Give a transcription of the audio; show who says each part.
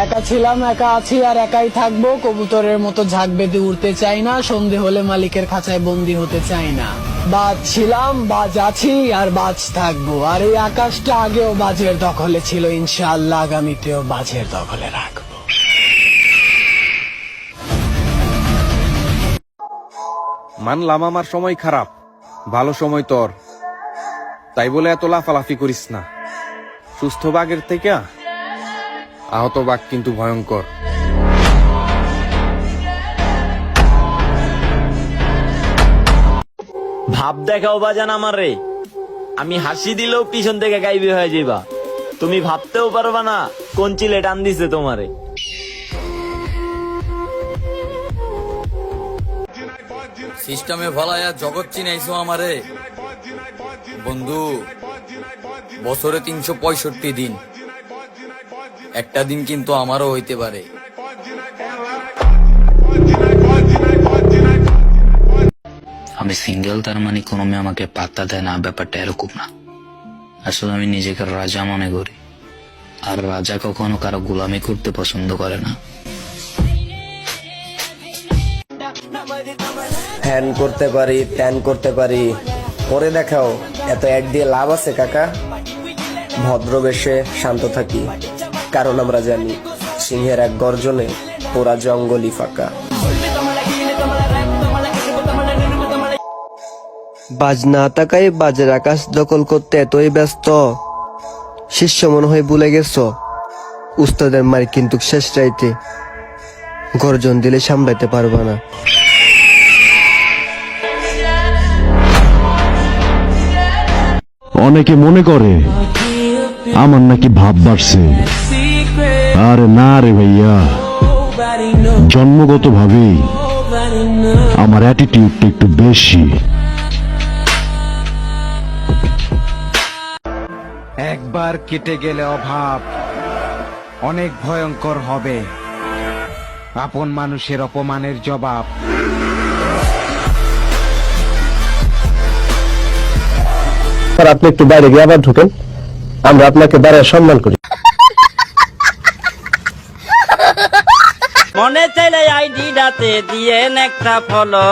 Speaker 1: একা ছিলাম, একা আছি আর একাই থাকবো। কবুতরের মতো ঝাঁক বেঁধে উড়তে চাই না, সন্ধে হলে মালিকের খাঁচায় বন্দি হতে চাই না। বাজ ছিলাম, বাজ আছি আর বাজ থাকবো। আর এই আকাশটা আগেও বাজের দখলে ছিল, ইনশাআল্লাহ আগামীতেও বাজের দখলে রাখবো।
Speaker 2: মানলাম আমার সময় খারাপ, ভালো সময় তোর, তাই বলে এত লাফালাফি করিস না। সুস্থ বাঘের থেকে আহত বাঘ কিন্তু ভয়ঙ্কর।
Speaker 3: ভাব দেখাও বাজান আমারে, আমি হাসি দিলেও পিছন থেকে গাইবে হয়ে যাইবা। তুমি ভাবতেও পারবা না কোন চিলে টান দিছে তোমারে।
Speaker 4: সিস্টেমে ফলাইয়া জগৎ চিনাইছো আমারে বন্ধু। বছরে 365 দিন, একটা দিন কিন্তু আমারও হইতে পারে।
Speaker 5: আমি সিঙ্গেল, তার মানে কোনো মেয়ে আমাকে পাত্তা দেয় না, ব্যাপারটা এরকম না। আসলে আমি নিজেকে রাজা মনে করি, আর রাজা কখনো কারো গোলামি করতে পছন্দ করে না।
Speaker 6: ফ্যান করতে পারি, প্যান করতে পারি, করে দেখাও। এত অ্যাড দিয়ে লাভ আছে কাকা? ভদ্রবেশে শান্ত থাকি, কারণ আমরা জানি সিংহের এক গর্জনে পুরা জঙ্গলই ফাঁকা।
Speaker 7: বাজ না তাকাই বাজের আকাশ দখল করতে এতই ব্যস্ত, শিষ্য মনে হয় ভুলে গেছ উস্তাদের মার কিন্তু শেষ রাইতে গর্জন দিলে সামলাইতে পারবা না।
Speaker 8: অনেকে মনে করে আমার নাকি ভাব বাড়ছে, আরে না রে ভাইয়া, জন্মগত ভাবেই আমার অ্যাটিটিউডটা একটু বেশি।
Speaker 9: একবার কেটে গেলে অভাব অনেক ভয়ঙ্কর হবে, আপন মানুষের অপমানের জবাব।
Speaker 7: আপনি একটু বাইরে গিয়ে আবার ঢুকেন, আমরা আপনাকে দাঁড়ায় সম্মান করি।
Speaker 3: মনে চাইলে আইডিটাতে দিয়ে একটা ফলো।